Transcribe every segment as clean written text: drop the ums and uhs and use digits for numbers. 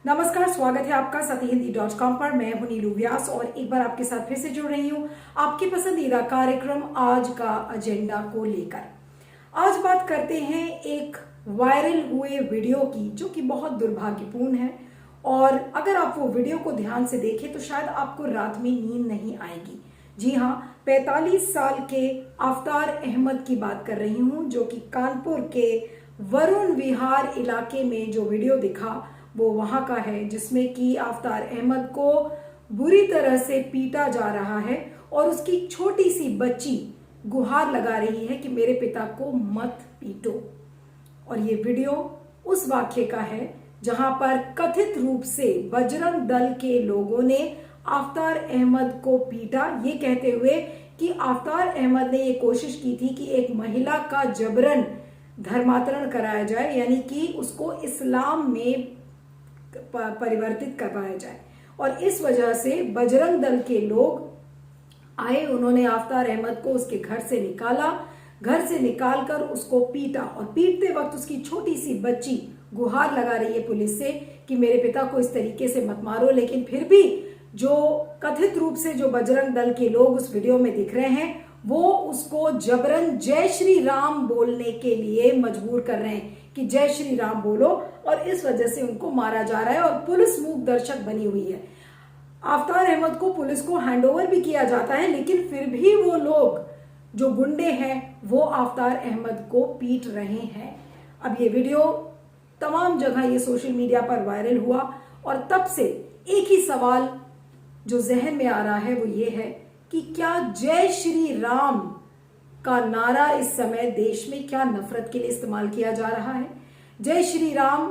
नमस्कार, स्वागत है आपका सत्यहिंदी.com पर। मैं हूं नीलू व्यास और एक बार आपके साथ फिर से जुड़ रही हूं आपके पसंदीदा कार्यक्रम आज का एजेंडा को लेकर। आज बात करते हैं एक वायरल हुए वीडियो की, जो कि बहुत दुर्भाग्यपूर्ण है और अगर आप वो वीडियो को ध्यान से देखें तो शायद आपको रात में नींद नहीं आएगी। जी हाँ, 45 साल के आफ्तार अहमद की बात कर रही हूं, जो कि कानपुर के वरुण विहार इलाके में जो वीडियो दिखा वो वहां का है, जिसमें कि आफ्तार अहमद को बुरी तरह से पीटा जा रहा है और उसकी छोटी सी बच्ची गुहार लगा रही है कि मेरे पिता को मत पीटो। और ये वीडियो उस वाक्य का है जहां पर कथित रूप से बजरंग दल के लोगों ने आफ्तार अहमद को पीटा, ये कहते हुए कि आफ्तार अहमद ने ये कोशिश की थी कि एक महिला का जबरन धर्मांतरण कराया जाए, यानी कि उसको इस्लाम में परिवर्तित करवाया जाए। और इस वजह से बजरंग दल के लोग आए, उन्होंने आफ्तार अहमद को उसके घर से निकाला, घर से निकालकर उसको पीटा और पीटते वक्त उसकी छोटी सी बच्ची गुहार लगा रही है पुलिस से कि मेरे पिता को इस तरीके से मत मारो। लेकिन फिर भी जो कथित रूप से जो बजरंग दल के लोग उस वीडियो में दिख रहे हैं, वो उसको जबरन जय श्री राम बोलने के लिए मजबूर कर रहे हैं कि जय श्री राम बोलो, और इस वजह से उनको मारा जा रहा है और पुलिस मूक दर्शक बनी हुई है। आफ्तार अहमद को पुलिस को हैंडओवर भी किया जाता है, लेकिन फिर भी वो लोग जो गुंडे हैं वो आफ्तार अहमद को पीट रहे हैं। अब ये वीडियो तमाम जगह ये सोशल मीडिया पर वायरल हुआ और तब से एक ही सवाल जो जहन में आ रहा है वो ये है कि क्या जय श्री राम का नारा इस समय देश में क्या नफरत के लिए इस्तेमाल किया जा रहा है। जय श्री राम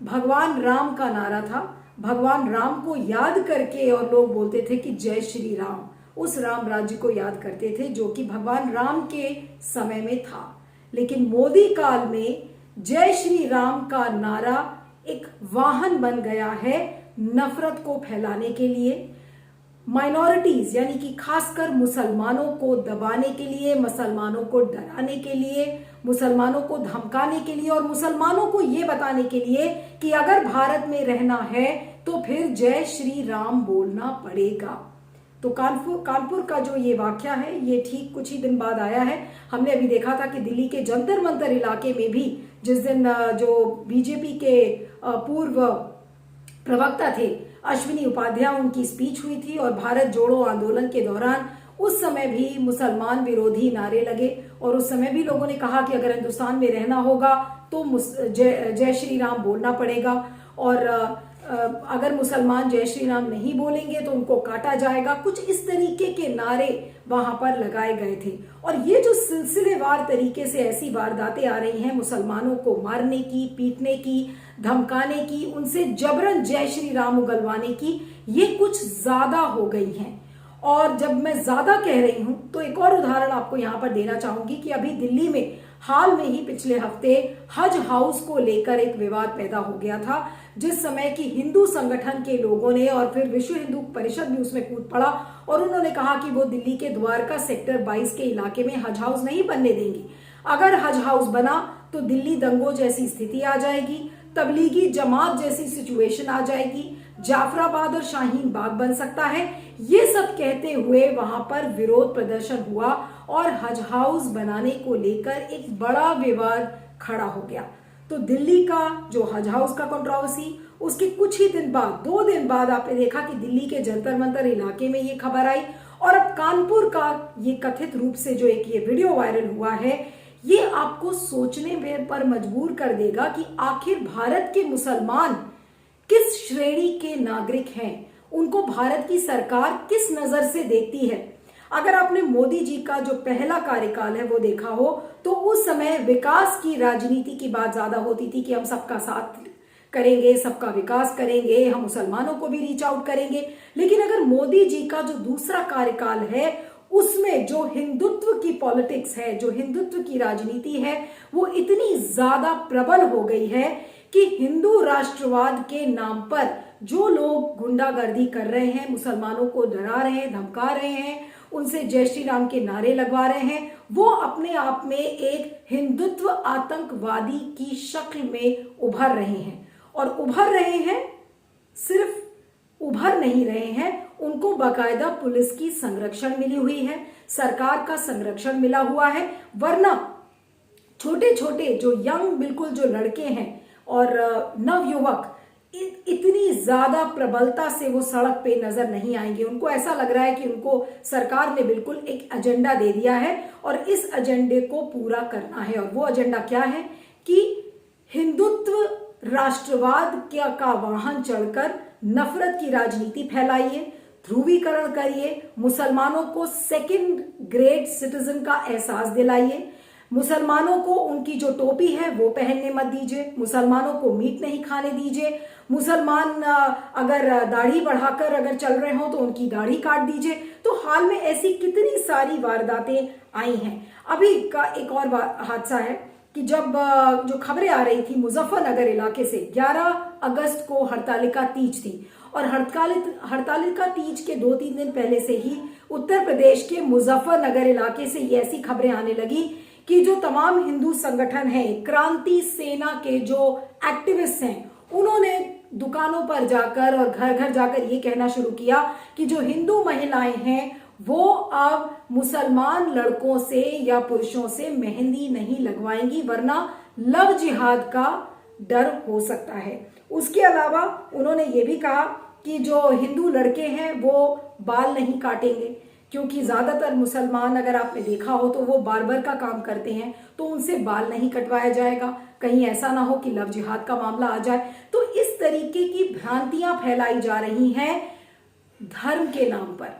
भगवान राम का नारा था, भगवान राम को याद करके और लोग बोलते थे कि जय श्री राम, उस राम राज्य को याद करते थे जो कि भगवान राम के समय में था। लेकिन मोदी काल में जय श्री राम का नारा एक वाहन बन गया है नफरत को फैलाने के लिए, माइनॉरिटीज यानी कि खासकर मुसलमानों को दबाने के लिए, मुसलमानों को डराने के लिए, मुसलमानों को धमकाने के लिए और मुसलमानों को ये बताने के लिए कि अगर भारत में रहना है तो फिर जय श्री राम बोलना पड़ेगा। तो कानपुर का जो ये वाकया है ये ठीक कुछ ही दिन बाद आया है। हमने अभी देखा था कि दिल्ली के जंतर मंतर इलाके में भी जिस दिन जो बीजेपी के पूर्व प्रवक्ता थे अश्विनी उपाध्याय, उनकी स्पीच हुई थी और भारत जोड़ो आंदोलन के दौरान उस समय भी मुसलमान विरोधी नारे लगे और उस समय भी लोगों ने कहा कि अगर हिंदुस्तान में रहना होगा तो जय श्री राम बोलना पड़ेगा और अगर मुसलमान जय श्री राम नहीं बोलेंगे तो उनको काटा जाएगा। कुछ इस तरीके के नारे वहां पर लगाए गए थे और ये जो सिलसिलेवार तरीके से ऐसी वारदातें आ रही हैं मुसलमानों को मारने की, पीटने की, धमकाने की, उनसे जबरन जय श्री राम उगलवाने की, ये कुछ ज्यादा हो गई हैं। और जब मैं ज्यादा कह रही हूं तो एक और उदाहरण आपको यहां पर देना चाहूंगी कि अभी दिल्ली में हाल में ही पिछले हफ्ते हज हाउस को लेकर एक विवाद पैदा हो गया था, जिस समय की हिंदू संगठन के लोगों ने और फिर विश्व हिंदू परिषद भी उसमें कूद पड़ा और उन्होंने कहा कि वो दिल्ली के द्वारका सेक्टर 22 के इलाके में हज हाउस नहीं बनने देंगी। अगर हज हाउस बना तो दिल्ली दंगों जैसी स्थिति आ जाएगी, तबलीगी जमात जैसी सिचुएशन आ जाएगी, जाफराबाद और शाहीन बाग बन सकता है। ये सब कहते हुए वहां पर विरोध प्रदर्शन हुआ और हज हाउस बनाने को लेकर एक बड़ा विवाद खड़ा हो गया। तो दिल्ली का जो हज हाउस का कंट्रोवर्सी, उसके कुछ ही दिन बाद, 2 दिन बाद आपने देखा कि दिल्ली के जंतर मंतर इलाके में ये खबर आई और अब कानपुर का ये कथित रूप से जो एक ये वीडियो वायरल हुआ है, ये आपको सोचने पर मजबूर कर देगा कि आखिर भारत के मुसलमान किस श्रेणी के नागरिक हैं, उनको भारत की सरकार किस नजर से देखती है। अगर आपने मोदी जी का जो पहला कार्यकाल है वो देखा हो तो उस समय विकास की राजनीति की बात ज्यादा होती थी कि हम सबका साथ करेंगे, सबका विकास करेंगे, हम मुसलमानों को भी रीच आउट करेंगे। लेकिन अगर मोदी जी का जो दूसरा कार्यकाल है उसमें जो हिंदुत्व की पॉलिटिक्स है, जो हिंदुत्व की राजनीति है, वो इतनी ज्यादा प्रबल हो गई है कि हिंदू राष्ट्रवाद के नाम पर जो लोग गुंडागर्दी कर रहे हैं, मुसलमानों को डरा रहे हैं, धमका रहे हैं, उनसे जय श्री राम के नारे लगवा रहे हैं, वो अपने आप में एक हिंदुत्व आतंकवादी की शक्ल में उभर रहे हैं। और उभर रहे हैं सिर्फ उभर नहीं रहे हैं, उनको बाकायदा पुलिस की संरक्षण मिली हुई है, सरकार का संरक्षण मिला हुआ है। वरना छोटे छोटे जो यंग बिल्कुल जो लड़के हैं और नवयुवक इतनी ज्यादा प्रबलता से वो सड़क पे नजर नहीं आएंगे। उनको ऐसा लग रहा है कि उनको सरकार ने बिल्कुल एक एजेंडा दे दिया है और इस एजेंडे को पूरा करना है। और वो एजेंडा क्या है कि हिंदुत्व राष्ट्रवाद का वाहन चढ़कर नफरत की राजनीति फैलाइए, ध्रुवीकरण करिए, मुसलमानों को सेकंड ग्रेड सिटीजन का एहसास दिलाइए, मुसलमानों को उनकी जो टोपी है वो पहनने मत दीजिए, मुसलमानों को मीट नहीं खाने दीजिए, मुसलमान अगर दाढ़ी बढ़ाकर अगर चल रहे हो तो उनकी दाढ़ी काट दीजिए। तो हाल में ऐसी कितनी सारी वारदातें आई हैं। अभी का एक और हादसा है कि जब जो खबरें आ रही थी मुजफ्फरनगर इलाके से, 11 अगस्त को हड़तालिका तीज थी और हड़तालिका तीज के 2-3 दिन पहले से ही उत्तर प्रदेश के मुजफ्फरनगर इलाके से ये ऐसी खबरें आने लगी कि जो तमाम हिंदू संगठन हैं, क्रांति सेना के जो एक्टिविस्ट हैं, उन्होंने दुकानों पर जाकर और घर घर जाकर ये कहना शुरू किया कि जो हिंदू महिलाएं हैं वो अब मुसलमान लड़कों से या पुरुषों से मेहंदी नहीं लगवाएंगी, वरना लव जिहाद का डर हो सकता है। उसके अलावा उन्होंने ये भी कहा कि जो हिंदू लड़के हैं वो बाल नहीं काटेंगे, क्योंकि ज्यादातर मुसलमान अगर आपने देखा हो तो वो बार्बर का काम करते हैं, तो उनसे बाल नहीं कटवाया जाएगा, कहीं ऐसा ना हो कि लव जिहाद का मामला आ जाए। तो इस तरीके की भ्रांतियां फैलाई जा रही हैं धर्म के नाम पर,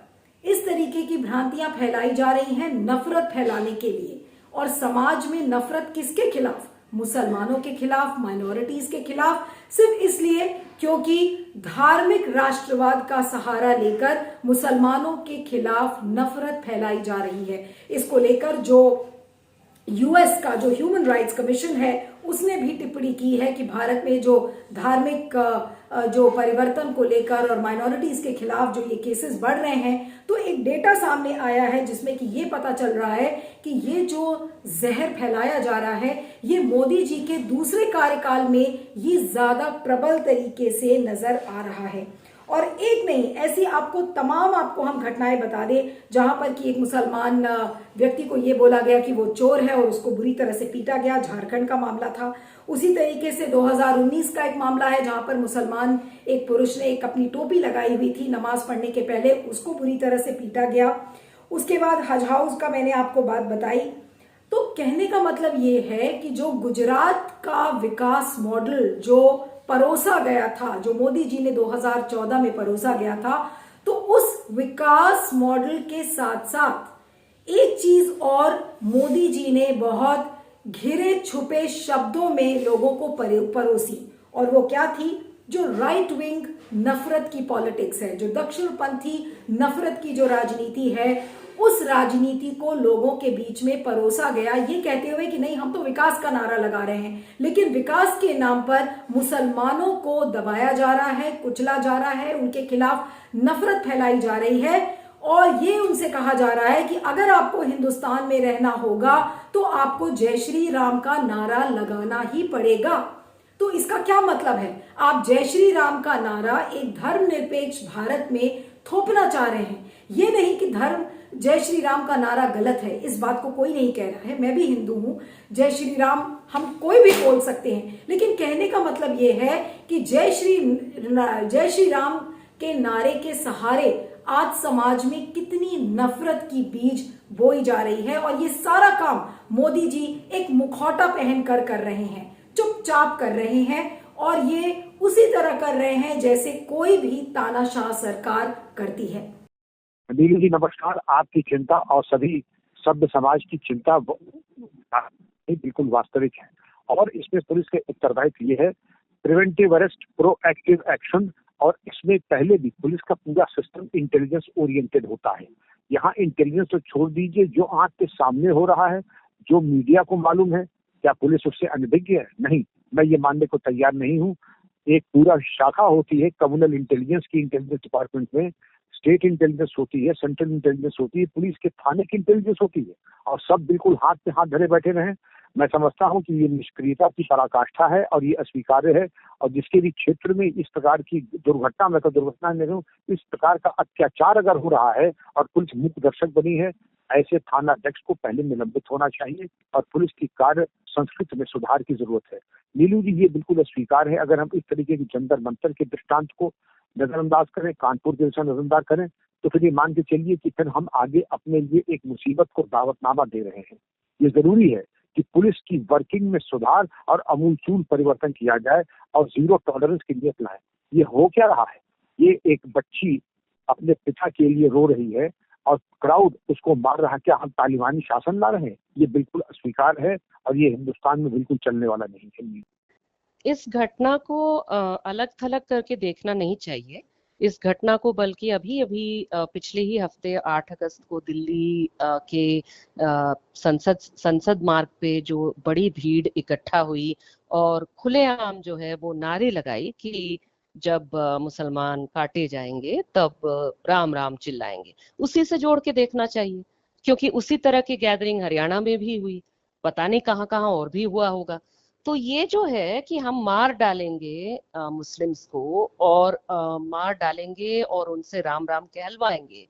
इस तरीके की भ्रांतियां फैलाई जा रही हैं नफरत फैलाने के लिए। और समाज में नफरत किसके खिलाफ? मुसलमानों के खिलाफ, माइनॉरिटीज के खिलाफ, सिर्फ इसलिए क्योंकि धार्मिक राष्ट्रवाद का सहारा लेकर मुसलमानों के खिलाफ नफरत फैलाई जा रही है। इसको लेकर जो यूएस का जो ह्यूमन राइट्स कमीशन है उसने भी टिप्पणी की है कि भारत में जो धार्मिक जो परिवर्तन को लेकर और माइनॉरिटीज के खिलाफ जो ये केसेस बढ़ रहे हैं, तो एक डेटा सामने आया है जिसमें कि ये पता चल रहा है कि ये जो जहर फैलाया जा रहा है ये मोदी जी के दूसरे कार्यकाल में ये ज्यादा प्रबल तरीके से नजर आ रहा है। और एक नहीं, ऐसी आपको हम घटनाएं बता दें जहां पर कि एक मुसलमान व्यक्ति को यह बोला गया कि वो चोर है और उसको बुरी तरह से पीटा गया, झारखंड का मामला था। उसी तरीके से 2019 का एक मामला है जहां पर मुसलमान एक पुरुष ने एक अपनी टोपी लगाई हुई थी नमाज पढ़ने के पहले, उसको बुरी तरह से पीटा गया। उसके बाद हज हाउस का मैंने आपको बात बताई। तो कहने का मतलब ये है कि जो गुजरात का विकास मॉडल जो परोसा गया था, जो मोदी जी ने 2014 में परोसा गया था, तो उस विकास मॉडल के साथ साथ एक चीज और मोदी जी ने बहुत घिरे छुपे शब्दों में लोगों को परोसी, और वो क्या थी? जो राइट विंग नफरत की पॉलिटिक्स है, जो दक्षिणपंथी नफरत की जो राजनीति है, उस राजनीति को लोगों के बीच में परोसा गया, ये कहते हुए कि नहीं हम तो विकास का नारा लगा रहे हैं, लेकिन विकास के नाम पर मुसलमानों को दबाया जा रहा है, कुचला जा रहा है, उनके खिलाफ नफरत फैलाई जा रही है। और ये उनसे कहा जा रहा है कि अगर आपको हिंदुस्तान में रहना होगा तो आपको जय श्री राम का नारा लगाना ही पड़ेगा। तो इसका क्या मतलब है? आप जय श्री राम का नारा एक धर्मनिरपेक्ष भारत में थोपना चाह रहे हैं। ये नहीं कि धर्म जय श्री राम का नारा गलत है, इस बात को कोई नहीं कह रहा है, मैं भी हिंदू हूं, जय श्री राम हम कोई भी बोल सकते हैं, लेकिन कहने का मतलब ये है कि जय श्री राम के नारे के सहारे आज समाज में कितनी नफरत की बीज बोई जा रही है। और ये सारा काम मोदी जी एक मुखौटा पहनकर कर रहे हैं, चुपचाप कर रहे हैं, और ये उसी तरह कर रहे हैं जैसे कोई भी तानाशाह सरकार करती है। नीलू जी नमस्कार। आपकी चिंता और सभी सभ्य समाज की चिंता बिल्कुल वास्तविक है, और इसमें पुलिस के उत्तरदायित्व ये है प्रिवेंटिव अरेस्ट, प्रोएक्टिव एक्शन, और इसमें पहले भी पुलिस का पूरा सिस्टम इंटेलिजेंस ओरिएंटेड होता है। यहाँ इंटेलिजेंस तो छोड़ दीजिए, जो आंख के सामने हो रहा है, जो मीडिया को मालूम है, क्या पुलिस उससे अनभिज्ञ है? नहीं, मैं ये मानने को तैयार नहीं हूँ। एक पूरा शाखा होती है कम्युनल इंटेलिजेंस की, इंटेलिजेंस डिपार्टमेंट में स्टेट इंटेलिजेंस होती है, सेंट्रल इंटेलिजेंस होती है, पुलिस के थाने की इंटेलिजेंस होती है, और सब बिल्कुल हाथ पे हाथ धरे बैठे रहे। मैं समझता हूं कि ये निष्क्रियता की पराकाष्ठा है और ये अस्वीकार्य है। और जिसके भी क्षेत्र में इस प्रकार की दुर्घटना, मैं तो दुर्घटना नहीं हूँ, इस प्रकार का अत्याचार अगर हो रहा है और पुलिस मुख्य दर्शक बनी है, ऐसे थाना अध्यक्ष को पहले निलंबित होना चाहिए और पुलिस की कार्य संस्कृति में सुधार की जरूरत है। नीलू जी, ये बिल्कुल अस्वीकार है। अगर हम इस तरीके की जंतर मंतर के दृष्टांत को नजरअंदाज करें, कानपुर के विषय नजरअंदाज करें, तो फिर ये मान के चलिए कि फिर हम आगे अपने लिए एक मुसीबत को दावतनामा दे रहे हैं। ये जरूरी है कि पुलिस की वर्किंग में सुधार और अमूलचूल परिवर्तन किया जाए और जीरो टॉलरेंस की नीयत लाए। ये हो क्या रहा है? ये एक बच्ची अपने पिता के लिए रो रही है और क्राउड उसको मार रहा है। क्या हम तालिबानी शासन ला रहे हैं? ये बिल्कुल अस्वीकार है और ये हिंदुस्तान में बिल्कुल चलने वाला नहीं है। इस घटना को अलग थलग करके देखना नहीं चाहिए। इस घटना को बल्कि अभी अभी पिछले ही हफ्ते 8 अगस्त को दिल्ली के संसद मार्ग पे जो बड़ी भीड़ इकट्ठा हुई और खुलेआम जो है वो नारे लगाई कि जब मुसलमान काटे जाएंगे तब राम राम चिल्लाएंगे, उसी से जोड़ के देखना चाहिए। क्योंकि उसी तरह की गैदरिंग हरियाणा में भी हुई, पता नहीं कहाँ कहाँ और भी हुआ होगा। तो ये जो है कि हम मार डालेंगे मुस्लिम्स को और मार डालेंगे और उनसे राम राम कहलवाएंगे,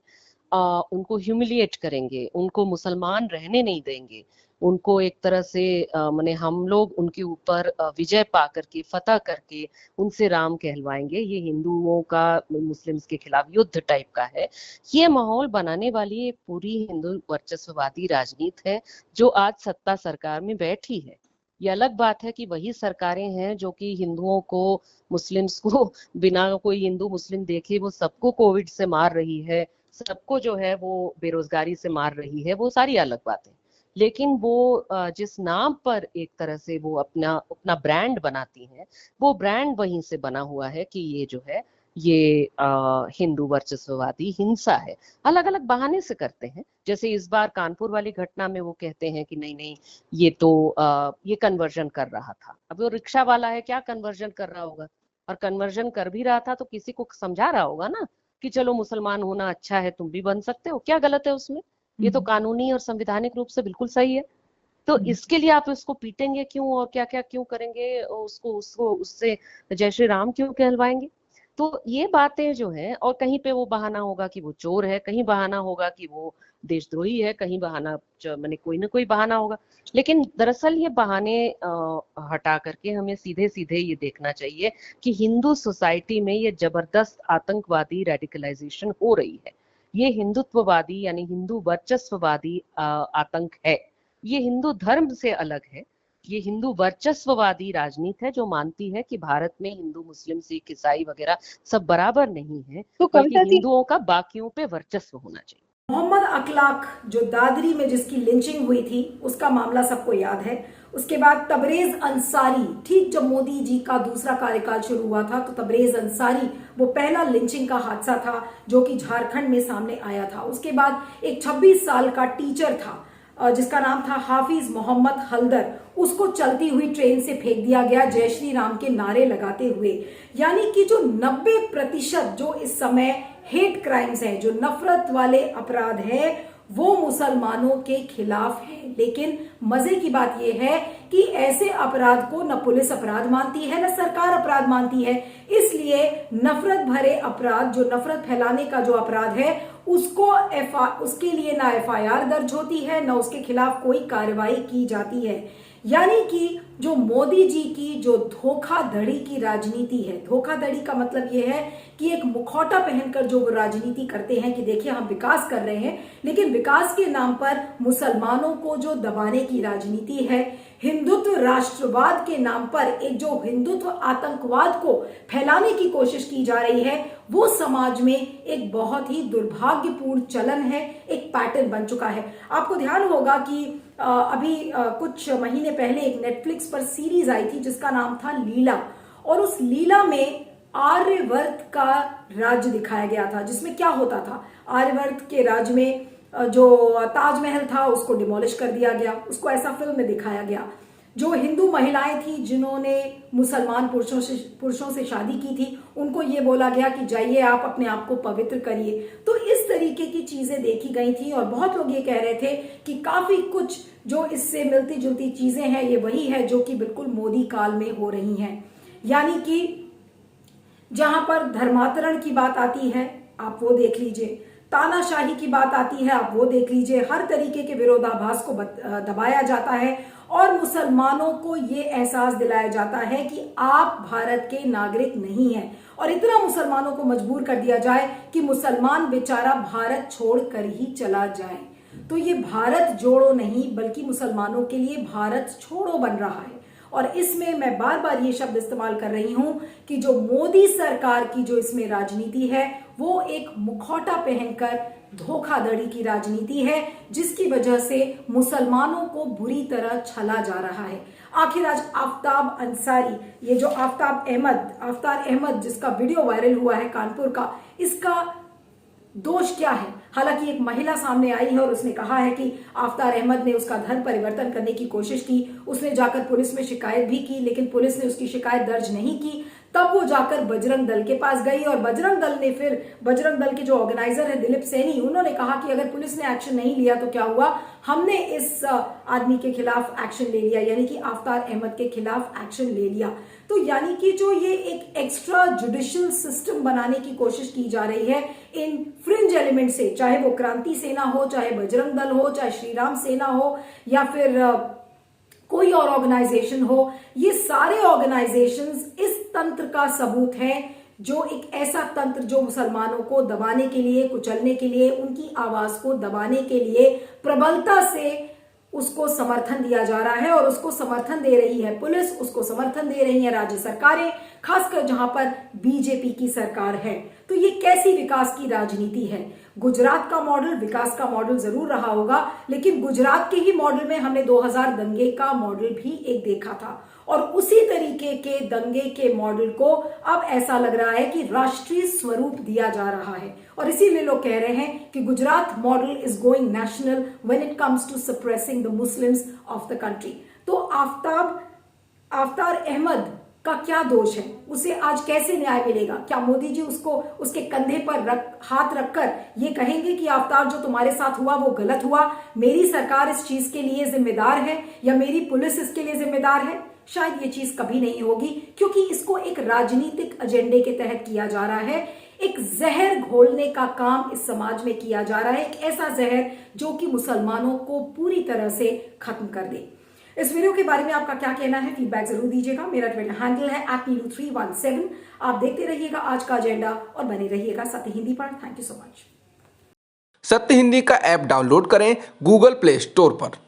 उनको ह्यूमिलिएट करेंगे, उनको मुसलमान रहने नहीं देंगे, उनको एक तरह से माने हम लोग उनके ऊपर विजय पा करके, फतह करके उनसे राम कहलवाएंगे। ये हिंदुओं का मुस्लिम्स के खिलाफ युद्ध टाइप का है। ये माहौल बनाने वाली एक पूरी हिंदू वर्चस्ववादी राजनीति है जो आज सत्ता सरकार में बैठी है। ये अलग बात है कि वही सरकारें हैं जो कि हिंदुओं को, मुस्लिम्स को बिना कोई हिंदू मुस्लिम देखे वो सबको कोविड से मार रही है, सबको जो है वो बेरोजगारी से मार रही है, वो सारी अलग बातें। लेकिन वो जिस नाम पर एक तरह से वो अपना अपना ब्रांड बनाती हैं, वो ब्रांड वहीं से बना हुआ है कि ये जो है ये हिंदू वर्चस्ववादी हिंसा है। अलग अलग बहाने से करते हैं। जैसे इस बार कानपुर वाली घटना में वो कहते हैं कि नहीं नहीं ये तो ये कन्वर्जन कर रहा था। अब वो रिक्शा वाला है, क्या कन्वर्जन कर रहा होगा? और कन्वर्जन कर भी रहा था तो किसी को समझा रहा होगा ना कि चलो मुसलमान होना अच्छा है, तुम भी बन सकते हो, क्या गलत है उसमें? ये तो कानूनी और संवैधानिक रूप से बिल्कुल सही है। तो इसके लिए आप उसको पीटेंगे क्यों और क्या क्या क्यों करेंगे, उसको उसको उससे जय श्री राम क्यों कहलवाएंगे? तो ये बातें जो हैं, और कहीं पे वो बहाना होगा कि वो चोर है, कहीं बहाना होगा कि वो देशद्रोही है, कहीं बहाना मैंने कोई ना कोई बहाना होगा। लेकिन दरअसल ये बहाने हटा करके हमें सीधे सीधे ये देखना चाहिए कि हिंदू सोसाइटी में ये जबरदस्त आतंकवादी रेडिकलाइजेशन हो रही है। ये हिंदुत्ववादी यानी हिंदू वर्चस्ववादी आतंक है। ये हिंदू धर्म से अलग है। ये हिंदू वर्चस्ववादी राजनीति है जो मानती है कि भारत में हिंदू, मुस्लिम, सिख, ईसाई वगैरह सब बराबर नहीं है, तो बल्कि हिंदुओं का बाकियों पे वर्चस्व होना चाहिए। मोहम्मद अखलाक जो दादरी में जिसकी लिंचिंग हुई थी, उसका मामला सबको याद है। उसके बाद तबरेज अंसारी, ठीक जब मोदी जी का दूसरा कार्यकाल शुरू हुआ था, तो तबरेज अंसारी वो पहला लिंचिंग का हादसा था जो कि झारखंड में सामने आया था। उसके बाद एक 26 साल का टीचर था जिसका नाम था हाफिज मोहम्मद हल्दर, उसको चलती हुई ट्रेन से फेंक दिया गया जय श्री राम के नारे लगाते हुए। यानी कि जो 90% जो इस समय हेट क्राइम्स हैं, जो नफरत वाले अपराध हैं, वो मुसलमानों के खिलाफ है। लेकिन मजे की बात यह है कि ऐसे अपराध को न पुलिस अपराध मानती है न सरकार अपराध मानती है। इसलिए नफरत भरे अपराध, जो नफरत फैलाने का जो अपराध है, उसके लिए ना एफआईआर दर्ज होती है, न उसके खिलाफ कोई कार्रवाई की जाती है। यानी कि जो मोदी जी की जो धोखाधड़ी की राजनीति है, धोखाधड़ी का मतलब यह है कि एक मुखौटा पहनकर जो वो राजनीति करते हैं कि देखिए हम विकास कर रहे हैं, लेकिन विकास के नाम पर मुसलमानों को जो दबाने की राजनीति है, हिंदुत्व राष्ट्रवाद के नाम पर एक जो हिंदुत्व आतंकवाद को फैलाने की कोशिश की जा रही है, वो समाज में एक बहुत ही दुर्भाग्यपूर्ण चलन है, एक पैटर्न बन चुका है। आपको ध्यान होगा कि अभी कुछ महीने पहले एक नेटफ्लिक्स पर सीरीज आई थी जिसका नाम था लीला, और उस लीला में आर्यवर्त का राज्य दिखाया गया था, जिसमें क्या होता था, आर्यवर्त के राज्य में जो ताजमहल था उसको डिमोलिश कर दिया गया, उसको ऐसा फिल्म में दिखाया गया। जो हिंदू महिलाएं थी जिन्होंने मुसलमान पुरुषों से शादी की थी, उनको ये बोला गया कि जाइए आप अपने आप को पवित्र करिए। तो इस तरीके की चीजें देखी गई थी और बहुत लोग ये कह रहे थे कि काफी कुछ जो इससे मिलती जुलती चीजें हैं ये वही है जो कि बिल्कुल मोदी काल में हो रही हैं। यानी कि जहां पर धर्मांतरण की बात आती है आप वो देख लीजिए, तानाशाही की बात आती है आप वो देख लीजिए, हर तरीके के विरोधाभास को दबाया जाता है और मुसलमानों को ये एहसास दिलाया जाता है कि आप भारत के नागरिक नहीं हैं, और इतना मुसलमानों को मजबूर कर दिया जाए कि मुसलमान बेचारा भारत छोड़कर ही चला जाए। तो ये भारत जोड़ो नहीं बल्कि मुसलमानों के लिए भारत छोड़ो बन रहा है। और इसमें मैं बार बार ये शब्द इस्तेमाल कर रही हूं कि जो मोदी सरकार की जो इसमें राजनीति है वो एक मुखौटा पहनकर धोखाधड़ी की राजनीति है, जिसकी वजह से मुसलमानों को बुरी तरह छला जा रहा है। आखिर आज आफ्ताब अंसारी, ये जो आफ्तार अहमद जिसका वीडियो वायरल हुआ है कानपुर का, इसका दोष क्या है? हालांकि एक महिला सामने आई है और उसने कहा है कि आफ्तार अहमद ने उसका धर्म परिवर्तन करने की कोशिश की, उसने जाकर पुलिस में शिकायत भी की, लेकिन पुलिस ने उसकी शिकायत दर्ज नहीं की। तब वो जाकर बजरंग दल के पास गई और बजरंग दल के जो ऑर्गेनाइजर है दिलीप सैनी, उन्होंने कहा कि अगर पुलिस ने एक्शन नहीं लिया तो क्या हुआ, हमने इस आदमी के खिलाफ एक्शन ले लिया, यानी कि आफ्तार अहमद के खिलाफ एक्शन ले लिया। तो यानी कि जो ये एक एक्स्ट्रा जुडिशियल सिस्टम बनाने की कोशिश की जा रही है इन फ्रिंज एलिमेंट से, चाहे वो क्रांति सेना हो, चाहे बजरंग दल हो, चाहे श्री राम सेना हो या फिर कोई और ऑर्गेनाइजेशन हो, ये सारे ऑर्गेनाइजेशंस इस तंत्र का सबूत है, जो एक ऐसा तंत्र जो मुसलमानों को दबाने के लिए, कुचलने के लिए, उनकी आवाज को दबाने के लिए प्रबलता से उसको समर्थन दिया जा रहा है। और उसको समर्थन दे रही है पुलिस, उसको समर्थन दे रही है राज्य सरकारें, खासकर जहां पर बीजेपी की सरकार है। तो ये कैसी विकास की राजनीति है? गुजरात का मॉडल विकास का मॉडल जरूर रहा होगा, लेकिन गुजरात के ही मॉडल में हमने 2000 दंगे का मॉडल भी एक देखा था, और उसी तरीके के दंगे के मॉडल को अब ऐसा लग रहा है कि राष्ट्रीय स्वरूप दिया जा रहा है। और इसीलिए लोग कह रहे हैं कि Gujarat model is going national when it comes to suppressing the Muslims of the country. तो आफ्तार अहमद का क्या दोष है? उसे आज कैसे न्याय मिलेगा? क्या मोदी जी उसको उसके कंधे पर हाथ रखकर ये कहेंगे कि आफ्तार जो तुम्हारे साथ हुआ वो गलत हुआ, मेरी सरकार इस चीज के लिए जिम्मेदार है या मेरी पुलिस इसके लिए जिम्मेदार है? शायद ये चीज कभी नहीं होगी, क्योंकि इसको एक राजनीतिक एजेंडे के तहत किया जा रहा है। एक जहर घोलने का काम इस समाज में किया जा रहा है, एक ऐसा जहर जो कि मुसलमानों को पूरी तरह से खत्म कर दे। इस वीडियो के बारे में आपका क्या कहना है? फीडबैक जरूर दीजिएगा। मेरा ट्विटर हैंडल है @neelu317। आप देखते रहिएगा आज का एजेंडा और बने रहिएगा सत्य हिंदी पर। Thank you so much. सत्य हिंदी का ऐप डाउनलोड करें गूगल प्ले स्टोर पर।